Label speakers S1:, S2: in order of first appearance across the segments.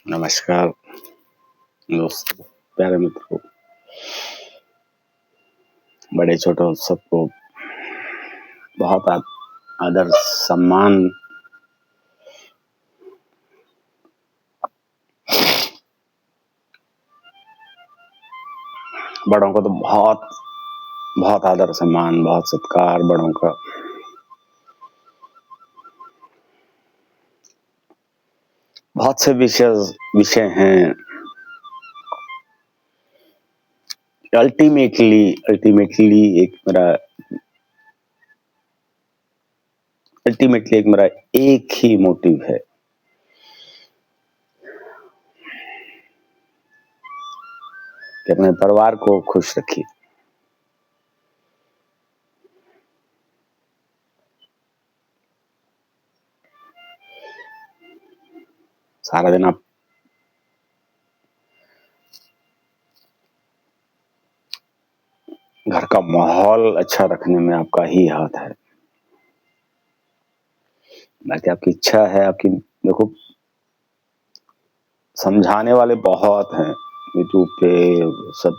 S1: नमस्कार दोस्तों, प्यारे मित्रों, बड़े छोटों सबको बहुत आदर सम्मान। बड़ों को तो बहुत बहुत आदर सम्मान, बहुत सत्कार बड़ों का। बहुत से विषय हैं। अल्टीमेटली एक मेरा एक ही मोटिव है कि अपने परिवार को खुश रखिए। सारा दिन आप घर का माहौल अच्छा रखने में आपका ही हाथ है। बाकी आपकी इच्छा है। आपकी देखो, समझाने वाले बहुत हैं यूट्यूब पे सब।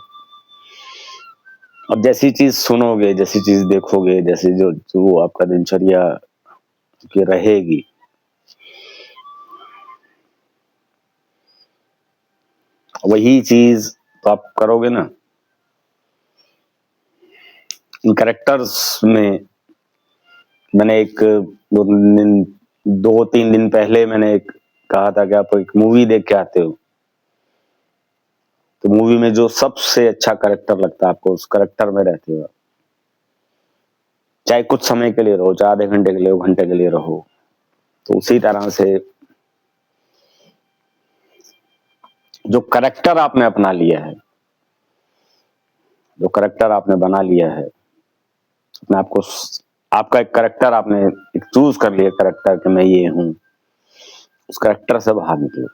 S1: अब जैसी चीज सुनोगे, जैसी चीज देखोगे, जैसे जो जो आपका दिनचर्या की रहेगी, वही चीज तो आप करोगे ना। इन कैरेक्टर्स में मैंने दो तीन दिन पहले मैंने कहा था कि आप एक मूवी देख के आते हो, तो मूवी में जो सबसे अच्छा कैरेक्टर लगता है आपको, उस कैरेक्टर में रहते हो। चाहे कुछ समय के लिए रहो, चाहे आधे घंटे के लिए, 1 घंटे के लिए रहो, तो उसी तरह से जो कैरेक्टर आपने अपना लिया है, जो कैरेक्टर आपने बना लिया है अपने आपको, आपका एक कैरेक्टर आपने एक चूज कर लिया कैरेक्टर कि मैं ये हूं, उस कैरेक्टर से बाहर निकलो।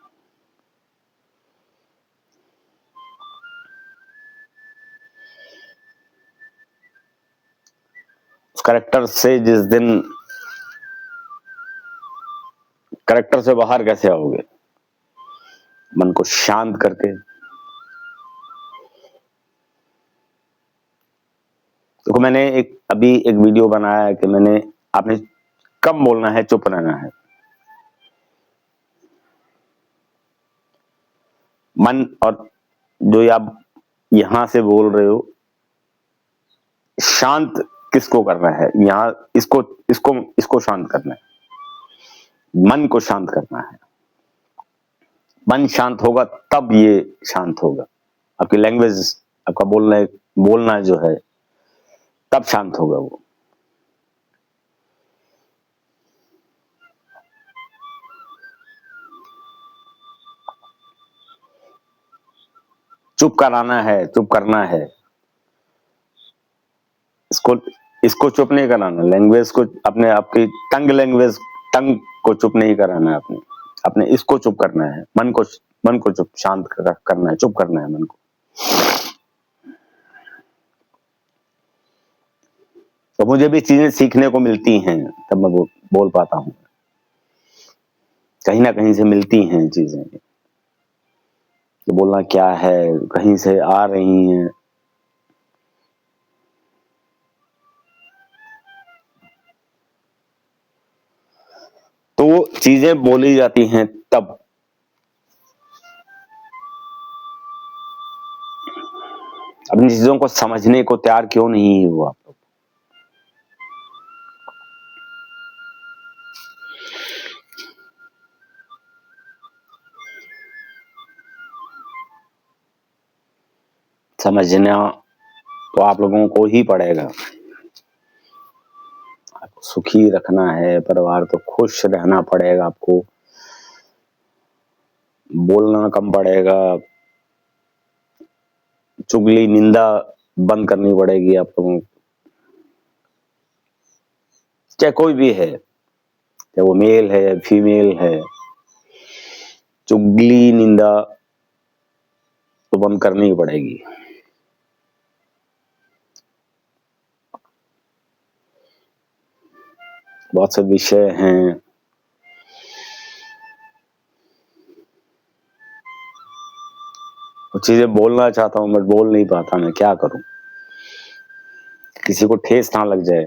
S1: उस कैरेक्टर से कैरेक्टर से बाहर कैसे आओगे? मन को शांत करके। देखो, मैंने अभी एक वीडियो बनाया है कि आपने कम बोलना है, चुप रहना है। मन और जो आप यहां से बोल रहे हो, शांत किसको करना है? यहाँ इसको इसको इसको शांत करना है, मन को शांत करना है। मन शांत होगा तब ये शांत होगा। आपकी लैंग्वेज, आपका बोलना जो है, तब शांत होगा वो। चुप कराना है, चुप करना है। इसको चुप नहीं कराना। लैंग्वेज को आपकी टंग को चुप नहीं कराना है। अपने इसको चुप करना है। मन को चुप शांत करना है, चुप करना है मन को। तो मुझे भी चीजें सीखने को मिलती हैं, तब मैं बोल पाता हूँ। कहीं ना कहीं से मिलती हैं चीजें कि बोलना क्या है, कहीं से आ रही हैं। तो चीजें बोली जाती हैं तब। अपनी चीजों को समझने को तैयार क्यों नहीं हुआ आप लोग? समझना तो आप लोगों को ही पड़ेगा। आपको सुखी रखना है, परिवार को खुश रहना पड़ेगा। आपको बोलना कम पड़ेगा, चुगली निंदा बंद करनी पड़ेगी आप लोगों को। चाहे कोई भी है, चाहे वो मेल है, फीमेल है, चुगली निंदा तो बंद करनी ही पड़ेगी। बहुत से विषय हैं। वो चीजें बोलना चाहता हूँ बट बोल नहीं पाता, मैं क्या करूं। किसी को ठेस ना लग जाए,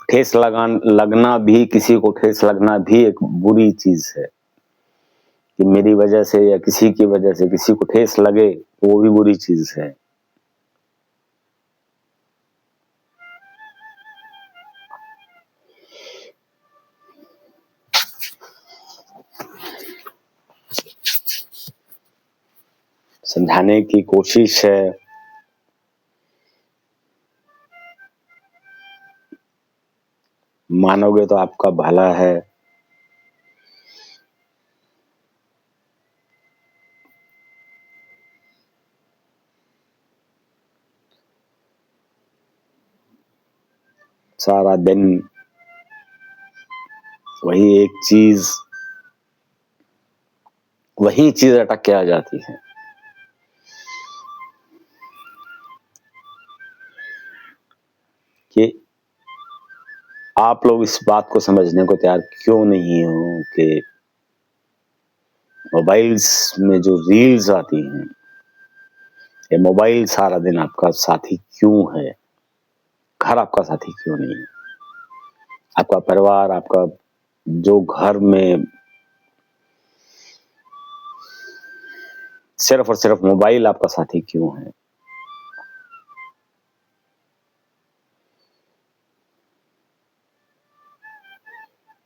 S1: ठेस लगना भी, किसी को ठेस लगना भी एक बुरी चीज है कि मेरी वजह से या किसी की वजह से किसी को ठेस लगे, वो भी बुरी चीज है। समझाने की कोशिश है, मानोगे तो आपका भला है। सारा दिन वही चीज अटक के आ जाती है कि आप लोग इस बात को समझने को तैयार क्यों नहीं हो कि मोबाइल्स में जो रील्स आती हैं, ये मोबाइल सारा दिन आपका साथी क्यों है, घर आपका साथी क्यों नहीं है। आपका परिवार, आपका जो घर में सिर्फ और सिर्फ मोबाइल आपका साथी क्यों है।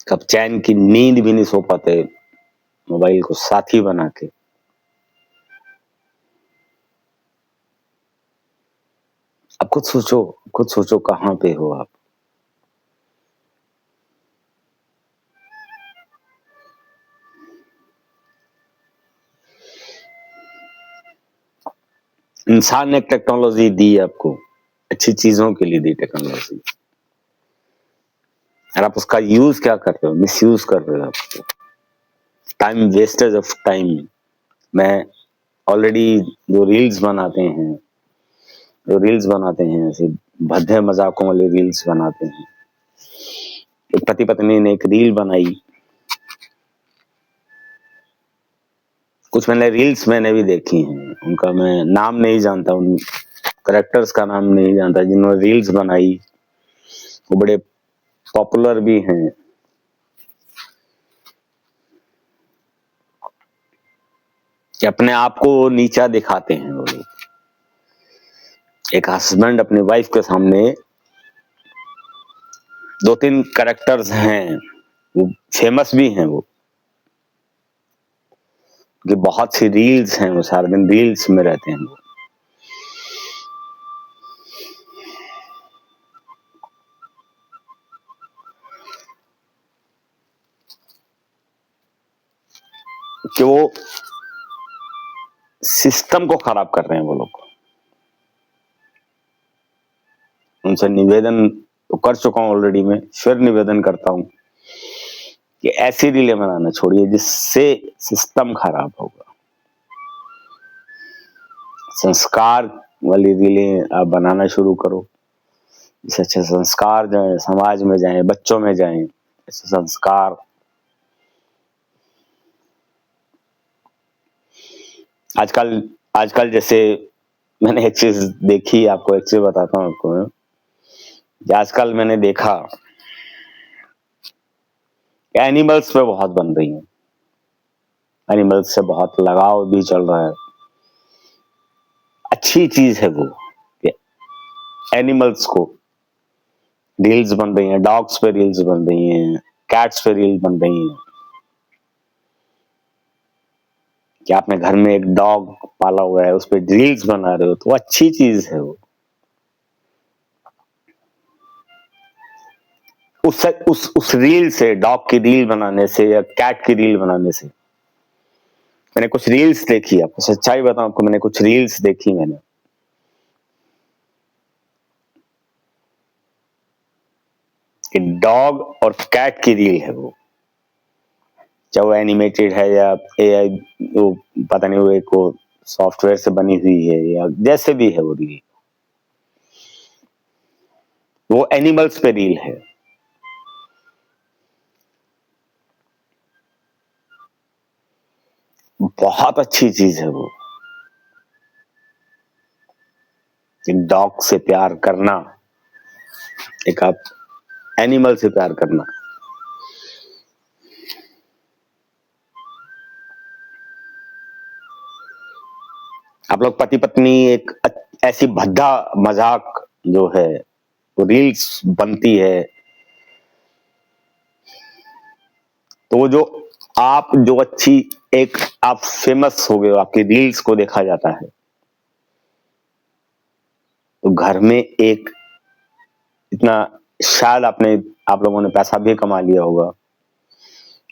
S1: कब चैन की नींद भी नहीं सो पाते मोबाइल को साथी बना के। अब खुद सोचो कहां पे हो आप। इंसान ने टेक्नोलॉजी दी आपको, अच्छी चीजों के लिए दी टेक्नोलॉजी, और आप उसका यूज क्या कर रहे हो, मिस यूज कर रहे हो। आपको टाइम, वेस्टेज ऑफ टाइम। मैं ऑलरेडी जो रील्स बनाते हैं ऐसे भद्दे मजाकों वाले रील्स बनाते हैं। एक पति पत्नी ने एक रील बनाई, कुछ मैंने रील्स मैंने भी देखी हैं, उनका मैं नाम नहीं जानता, उन करेक्टर्स का नाम नहीं जानता जिन्होंने रील्स बनाई। वो बड़े पॉपुलर भी हैं। कि अपने आप को नीचा दिखाते हैं वो लोग। एक हस्बैंड अपनी वाइफ के सामने, दो तीन करेक्टर्स हैं, वो फेमस भी हैं, वो कि बहुत सी रील्स हैं, वो सारा दिन रील्स में रहते हैं वो। कि वो सिस्टम को खराब कर रहे हैं वो लोग। उनसे निवेदन तो कर चुका हूं ऑलरेडी, मैं फिर निवेदन करता हूं कि ऐसी रीलें बनाना छोड़िए जिससे सिस्टम खराब होगा। संस्कार वाली रीलें आप बनाना शुरू करो, जिससे अच्छे संस्कार जाए, समाज में जाए, बच्चों में जाए ऐसे संस्कार। आजकल आजकल जैसे मैंने एक चीज देखी, आपको एक चीज बताता हूँ आपको। आजकल मैंने देखा एनिमल्स पे बहुत बन रही है, एनिमल्स से बहुत लगाव भी चल रहा है। अच्छी चीज है वो कि एनिमल्स को रील्स बन रही हैं, डॉग्स पे रील्स बन रही हैं, कैट्स पे रील्स बन रही हैं। कि आपने घर में एक डॉग पाला हुआ है, उस पर रील्स बना रहे हो, तो अच्छी चीज है वो। उस रील से, डॉग की रील बनाने से या कैट की रील बनाने से, मैंने कुछ रील्स देखी, आपको सच्चाई बताऊं, आपको मैंने कुछ रील्स देखी मैंने, कि डॉग और कैट की रील है वो। चाहे वो एनिमेटेड है या एआई, वो पता नहीं, वो एक वो सॉफ्टवेयर से बनी हुई है या जैसे भी है वो रील, वो एनिमल्स पे रील है। बहुत अच्छी चीज है वो। एक डॉग से प्यार करना, एक आप एनिमल से प्यार करना। आप लोग पति पत्नी एक ऐसी भद्दा मजाक जो है वो रील्स बनती है, तो वो जो आप जो अच्छी एक आप फेमस हो गए हो, आपकी रील्स को देखा जाता है, तो घर में एक इतना शायद आप लोगों ने पैसा भी कमा लिया होगा,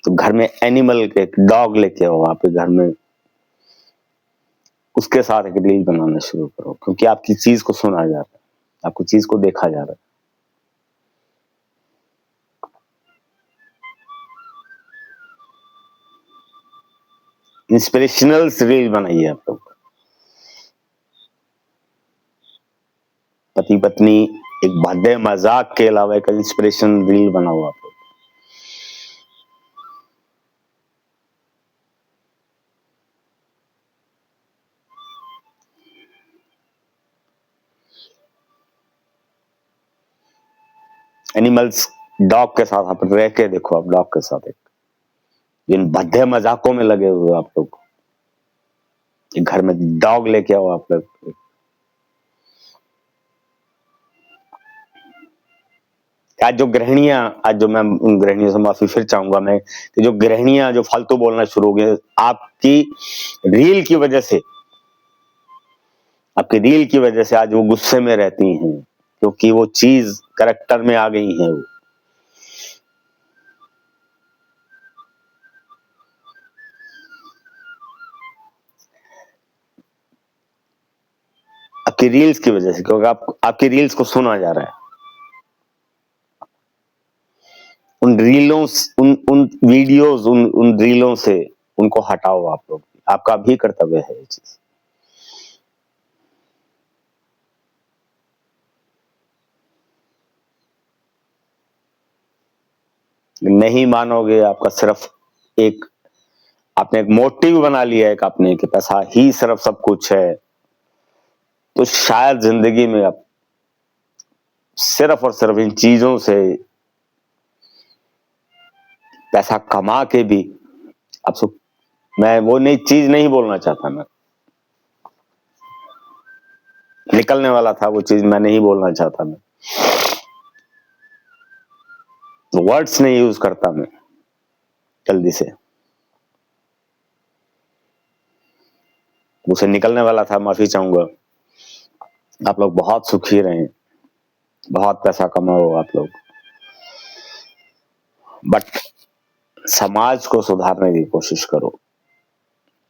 S1: तो घर में एनिमल के एक डॉग लेके आओ आपके घर में, उसके साथ एक रील बनाना शुरू करो, क्योंकि आपकी चीज को सुना जा रहा है, आपकी चीज को देखा जा रहा है। इंस्पिरेशनल रील बनाइए आप लोग। पति पत्नी एक भद्दे मजाक के अलावा एक इंस्पिरेशन रील बनाओ आप लोग। एनिमल्स, डॉग के साथ आप रह के देखो, आप डॉग के साथ एक जिन भद्दे मजाकों में लगे हुए आप लोग, घर में डॉग लेके आओ आप लोग। आज जो गृहिणियां, आज जो मैं उन गृहिणियों से माफी फिर चाहूंगा मैं, कि जो गृहिणियां जो फालतू बोलना शुरू हो गए आपकी रील की वजह से, आपकी रील की वजह से आज वो गुस्से में रहती हैं, क्योंकि वो चीज करेक्टर में आ गई है। वो आपकी रील्स की वजह से, क्योंकि आपकी रील्स को सुना जा रहा है। उन रीलों, उन वीडियोस, उन रीलों से उनको हटाओ आप लोग, आपका भी कर्तव्य है ये चीज। नहीं मानोगे, आपका सिर्फ एक आपने एक मोटिव बना लिया है, आपने कि पैसा ही सिर्फ सब कुछ है, तो शायद जिंदगी में आप सिर्फ और सिर्फ इन चीजों से पैसा कमा के भी आप मैं वो नई चीज नहीं बोलना चाहता, मैं निकलने वाला था वो चीज मैं नहीं बोलना चाहता, मैं वर्ड्स नहीं यूज करता मैं जल्दी से, उसे निकलने वाला था, माफी चाहूंगा। आप लोग बहुत सुखी रहें, बहुत पैसा कमाओ आप लोग, बट समाज को सुधारने की कोशिश करो।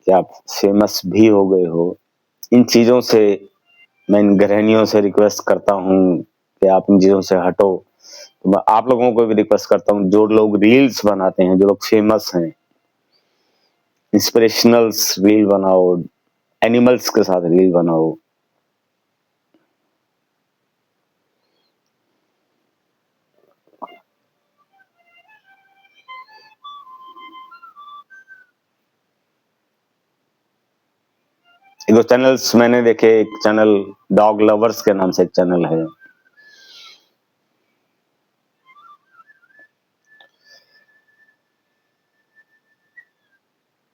S1: कि आप फेमस भी हो गए हो, इन चीजों से मैं इन गृहिणियों से रिक्वेस्ट करता हूं कि आप इन चीजों से हटो। तो मैं आप लोगों को भी रिक्वेस्ट करता हूं, जो लोग रील्स बनाते हैं, जो लोग फेमस हैं, इंस्पिरेशनल रील बनाओ, एनिमल्स के साथ रील बनाओ। एक दो चैनल्स मैंने देखे, एक चैनल डॉग लवर्स के नाम से एक चैनल है,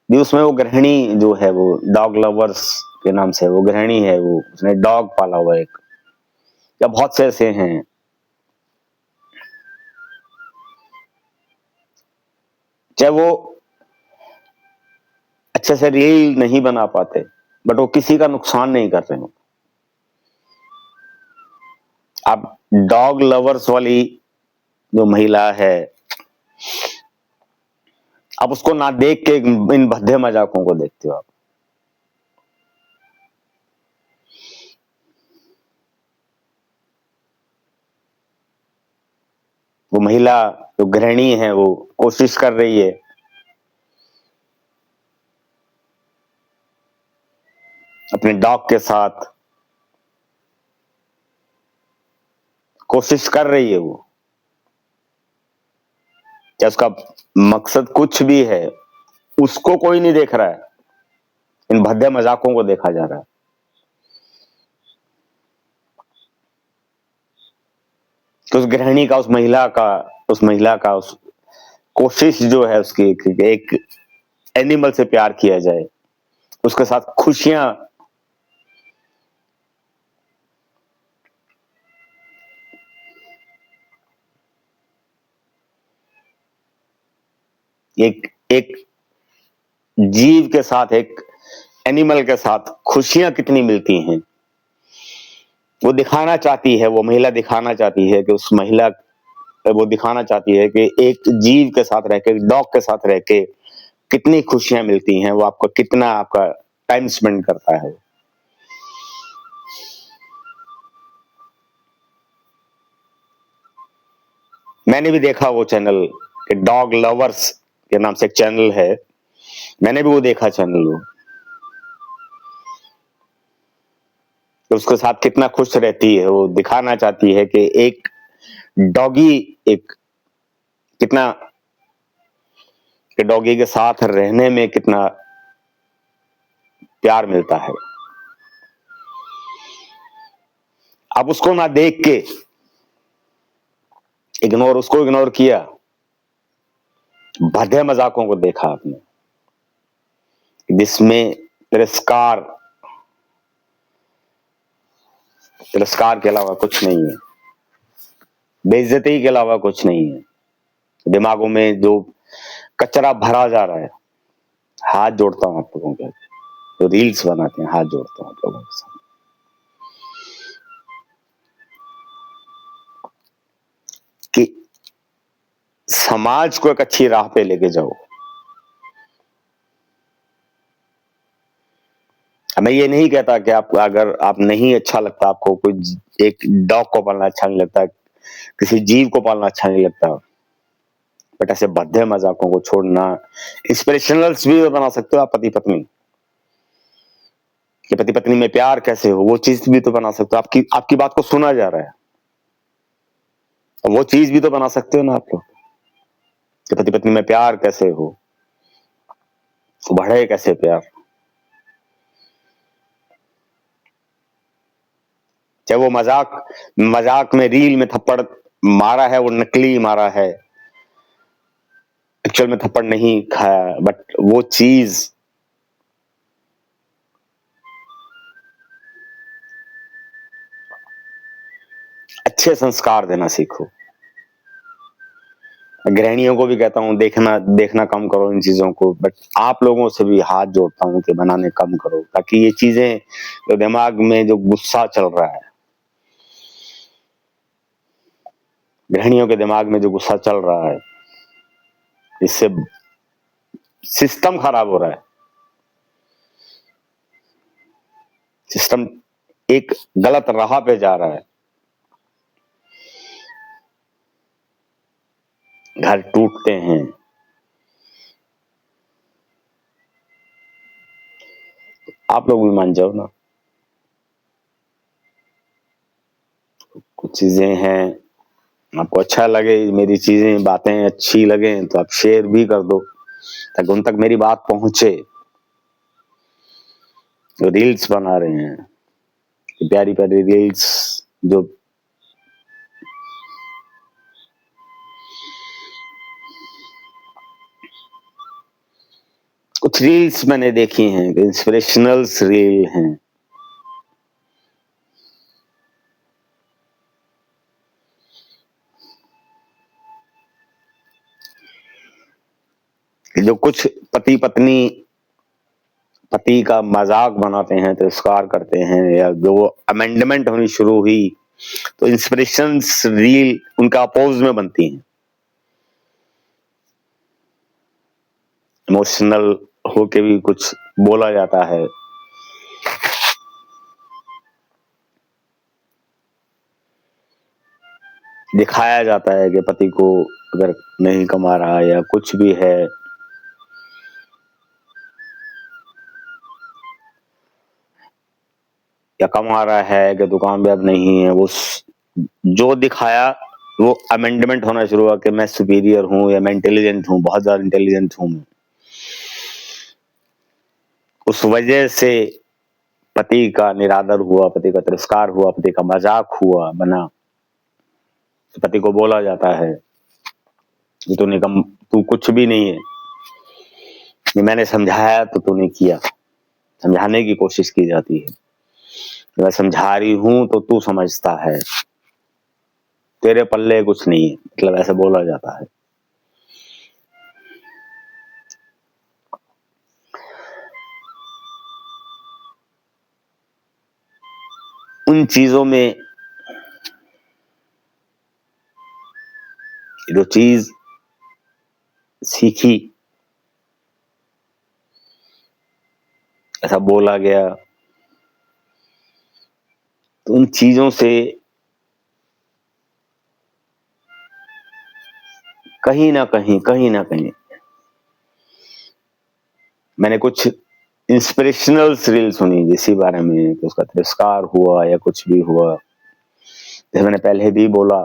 S1: भी उसमें वो गृहिणी जो है, वो डॉग लवर्स के नाम से वो गृहिणी है, वो उसने डॉग पाला हुआ एक, या बहुत से ऐसे हैं। चाहे वो अच्छे से रील नहीं बना पाते, बट वो किसी का नुकसान नहीं कर रहे हो। आप डॉग लवर्स वाली जो महिला है, आप उसको ना देख के इन भद्दे मजाकों को देखते हो। आप वो महिला जो गृहिणी है, वो कोशिश कर रही है अपने डॉग के साथ, कोशिश कर रही है वो, क्या उसका मकसद कुछ भी है, उसको कोई नहीं देख रहा है। इन भद्दे मजाकों को देखा जा रहा है। तो उस गृहिणी का, उस महिला का उस कोशिश जो है उसकी कि एक एनिमल से प्यार किया जाए, उसके साथ खुशियां, एक एक जीव के साथ, एक एनिमल के साथ खुशियां कितनी मिलती हैं, वो दिखाना चाहती है, वो महिला दिखाना चाहती है कि उस महिला, वो दिखाना चाहती है कि एक जीव के साथ रह के, डॉग के साथ रह के कितनी खुशियां मिलती हैं, वो आपको कितना आपका टाइम स्पेंड करता है। मैंने भी देखा वो चैनल, डॉग लवर्स के नाम से एक चैनल है, मैंने भी वो देखा चैनल। वो तो उसके साथ कितना खुश रहती है, वो दिखाना चाहती है कि एक डॉगी, एक कितना, कि डॉगी के साथ रहने में कितना प्यार मिलता है। अब उसको ना देख के उसको इग्नोर किया, भद्दे मजाकों को देखा आपने, जिसमें तिरस्कार के अलावा कुछ नहीं है, बेइज्जती के अलावा कुछ नहीं है। दिमागों में जो कचरा भरा जा रहा है, हाथ जोड़ता हूं आप लोगों के, जो रील्स बनाते हैं, हाथ जोड़ता हूं आप लोगों के साथ कि समाज को एक अच्छी राह पे लेके जाओ। मैं ये नहीं कहता कि आप, अगर आप नहीं अच्छा लगता, आपको कोई एक डॉग को पालना अच्छा नहीं लगता, किसी जीव को पालना अच्छा नहीं लगता, बट ऐसे भद्दे मजाकों को छोड़ना, इंस्पिरेशनल्स भी बना सकते हो आप। पति पत्नी कि पति पत्नी में प्यार कैसे हो, वो चीज भी तो बना सकते हो। आपकी बात को सुना जा रहा है, वो चीज भी तो बना सकते हो ना आप लोग, कि पति पत्नी में प्यार कैसे हो, बढ़े कैसे प्यार। चाहे वो मजाक में, रील में थप्पड़ मारा है, वो नकली मारा है, एक्चुअल में थप्पड़ नहीं खाया, बट वो चीज अच्छे संस्कार देना सीखो। गृहिणियों को भी कहता हूं, देखना कम करो इन चीजों को, बट आप लोगों से भी हाथ जोड़ता हूं कि बनाने कम करो, ताकि ये चीजें, जो दिमाग में जो गुस्सा चल रहा है, गृहिणियों के दिमाग में जो गुस्सा चल रहा है, इससे सिस्टम खराब हो रहा है, सिस्टम एक गलत राह पे जा रहा है, घर टूटते हैं। आप लोग भी मान जाओ ना, कुछ चीजें हैं, आपको अच्छा लगे, मेरी चीजें, बातें अच्छी लगे तो आप शेयर भी कर दो, ताकि उन तक मेरी बात पहुंचे। जो रील्स बना रहे हैं, प्यारी प्यारी रील्स, जो कुछ रील्स मैंने देखी हैं, इंस्पिरेशनल रील हैं, जो कुछ पति का मजाक बनाते हैं, तिरस्कार करते हैं, या जो अमेंडमेंट होनी शुरू हुई तो इंस्पिरेशंस रील उनका अपोज में बनती हैं, इमोशनल होके भी कुछ बोला जाता है, दिखाया जाता है कि पति को अगर नहीं कमा रहा या कुछ भी है, या कमा रहा है कि दुकान पे अब नहीं है, वो जो दिखाया वो अमेंडमेंट होना शुरू हुआ कि मैं सुपीरियर हूं, या मैं इंटेलिजेंट हूं, बहुत ज्यादा इंटेलिजेंट हूं मैं। उस वजह से पति का निरादर हुआ, पति का तिरस्कार हुआ, पति का मजाक हुआ बना, तो पति को बोला जाता है कि तू कुछ भी नहीं है, ये मैंने समझाया तो तूने किया। समझाने की कोशिश की जाती है, मैं समझा रही हूं तो तू समझता है, तेरे पल्ले कुछ नहीं है, मतलब ऐसा बोला जाता है। उन चीजों में जो चीज सीखी, ऐसा बोला गया, तो उन चीजों से कहीं ना कहीं मैंने कुछ इंस्पिरेशनल रील सुनी इसी बारे में कि उसका तिरस्कार हुआ या कुछ भी हुआ। जैसे मैंने पहले भी बोला,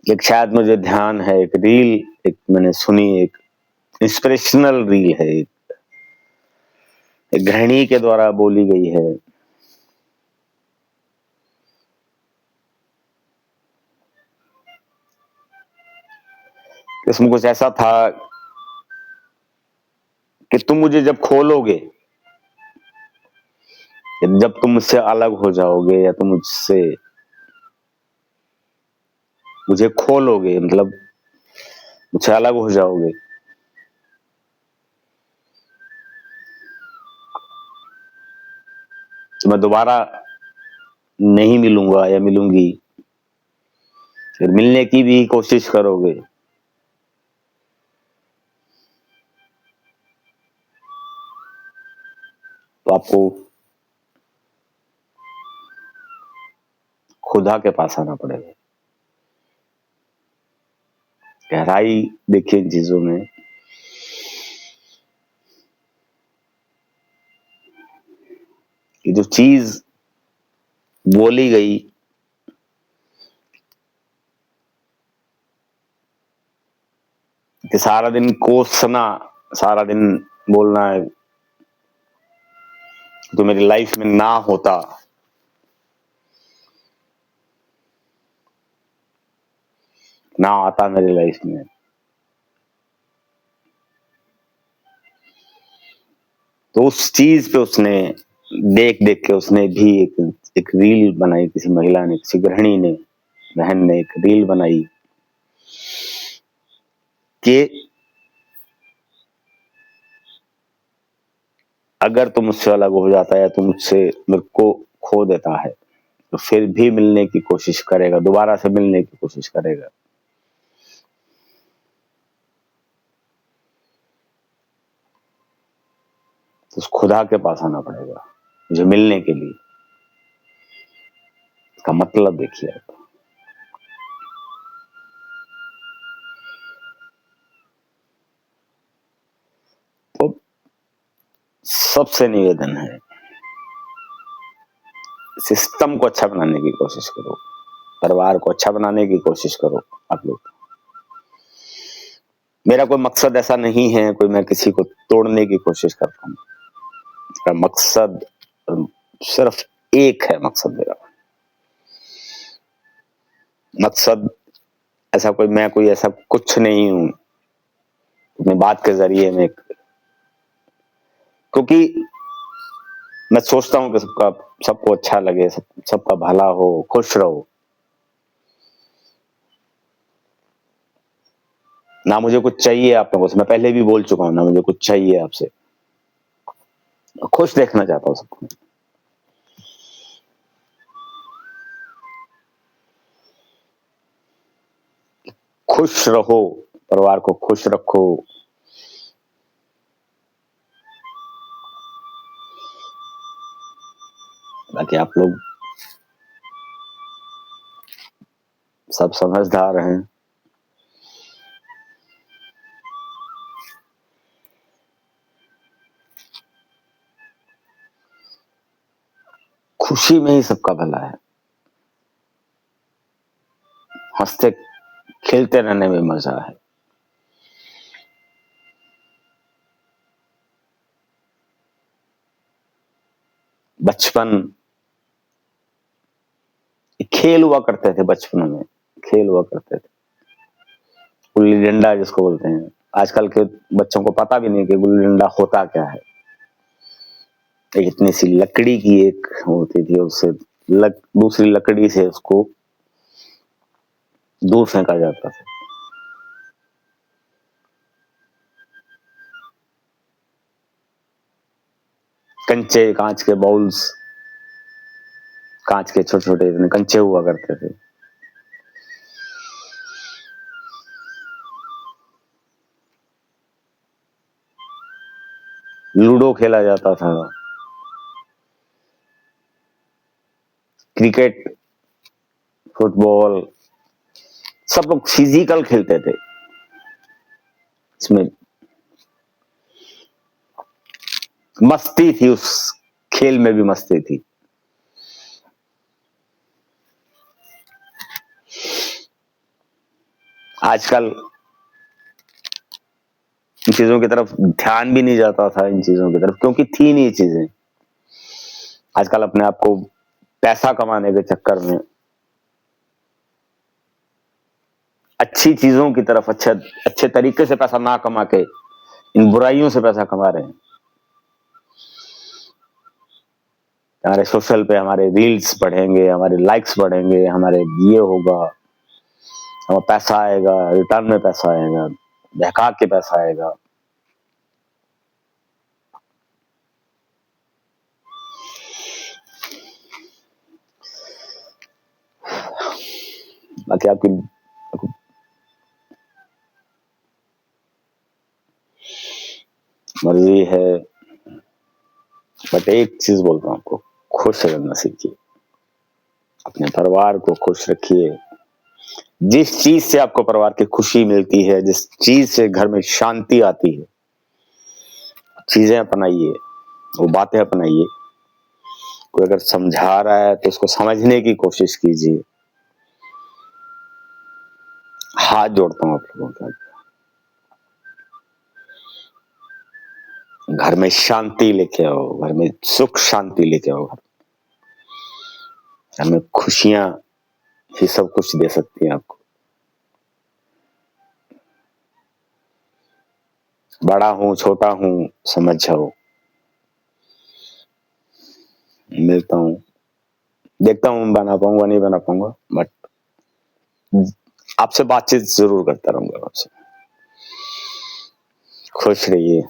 S1: एक शायद मुझे ध्यान है, एक रील एक मैंने सुनी, एक इंस्पिरेशनल रील है, एक गृहिणी के द्वारा बोली गई है। इसमें कुछ ऐसा था कि तुम मुझे जब खोलोगे, जब तुम मुझसे अलग हो जाओगे या तुम मुझे खोलोगे, मतलब मुझसे अलग हो जाओगे, तो मैं दोबारा नहीं मिलूंगा या मिलूंगी, फिर मिलने की भी कोशिश करोगे, तो आपको खुदा के पास आना पड़ेगा। गहराई देखिए इन चीजों में, कि जो चीज बोली गई कि सारा दिन कोसना, सारा दिन बोलना है तो मेरी लाइफ में ना होता, ना आता मेरी लाइफ में, तो उस चीज पे उसने देख देख के उसने भी एक रील बनाई, किसी महिला ने, किसी गृहिणी ने, बहन ने एक रील बनाई कि अगर तुम मुझसे अलग हो जाता है, तुम मुझसे मेरे को खो देता है, तो फिर भी मिलने की कोशिश करेगा, दोबारा से मिलने की कोशिश करेगा। तो उस खुदा के पास आना पड़ेगा मुझे मिलने के लिए। इसका मतलब देखिए, तो सबसे निवेदन है, सिस्टम को अच्छा बनाने की कोशिश करो, परिवार को अच्छा बनाने की कोशिश करो आप लोग। मेरा कोई मकसद ऐसा नहीं है कोई मैं किसी को तोड़ने की कोशिश करता हूँ। इसका मकसद सिर्फ एक है, मकसद मेरा मकसद ऐसा कोई ऐसा कुछ नहीं हूं अपनी बात के जरिए में, क्योंकि मैं सोचता हूं कि सबको अच्छा लगे, सबका भला हो, खुश रहो। ना मुझे कुछ चाहिए आप लोगों से, मैं पहले भी बोल चुका हूं, ना मुझे कुछ चाहिए आपसे, खुश देखना चाहता हूं सबको। खुश रहो, परिवार को खुश रखो, ताकि आप लोग सब समझदार हैं। खुशी में ही सबका भला है, हंसते खेलते रहने में मजा है। बचपन, खेल हुआ करते थे बचपन में, खेल हुआ करते थे, गुल्ली डंडा जिसको बोलते हैं। आजकल के बच्चों को पता भी नहीं कि गुल्ली डंडा होता क्या है। एक इतनी सी लकड़ी की एक होती थी, उससे दूसरी लकड़ी से उसको दूर फेंका जाता था। कंचे, कांच के बाउल्स, कांच के छोटे छोटे कंचे हुआ करते थे। लूडो खेला जाता था, क्रिकेट, फुटबॉल, सब लोग फिजिकल खेलते थे। इसमें मस्ती थी, उस खेल में भी मस्ती थी। आजकल इन चीजों की तरफ ध्यान भी नहीं जाता था, इन चीजों की तरफ, क्योंकि थी नहीं चीजें। आजकल अपने आप को पैसा कमाने के चक्कर में अच्छी चीजों की तरफ अच्छे तरीके से पैसा ना कमा के इन बुराइयों से पैसा कमा रहे हैं। हमारे सोशल पे हमारे रील्स बढ़ेंगे, हमारे लाइक्स बढ़ेंगे, हमारे ये होगा, हमारा पैसा आएगा, रिटर्न में पैसा आएगा, बहका के पैसा आएगा। बाकी आपकी मर्जी है, बट एक चीज बोलता हूं आपको, खुश रहना सीखिए, अपने परिवार को खुश रखिए। जिस चीज से आपको परिवार की खुशी मिलती है, जिस चीज से घर में शांति आती है, चीजें अपनाइए, वो बातें अपनाइए। कोई अगर समझा रहा है तो उसको समझने की कोशिश कीजिए। हाथ जोड़ता हूं आप लोगों का, घर में शांति लेके आओ, घर में सुख शांति लेके आओ। घर में खुशियां ही सब कुछ दे सकती हैं आपको। बड़ा हूं छोटा हूं समझ जाओ। मिलता हूं, देखता हूं बना पाऊंगा नहीं बना पाऊंगा, बट आपसे बातचीत जरूर करता रहूंगा। आपसे खुश रहिए।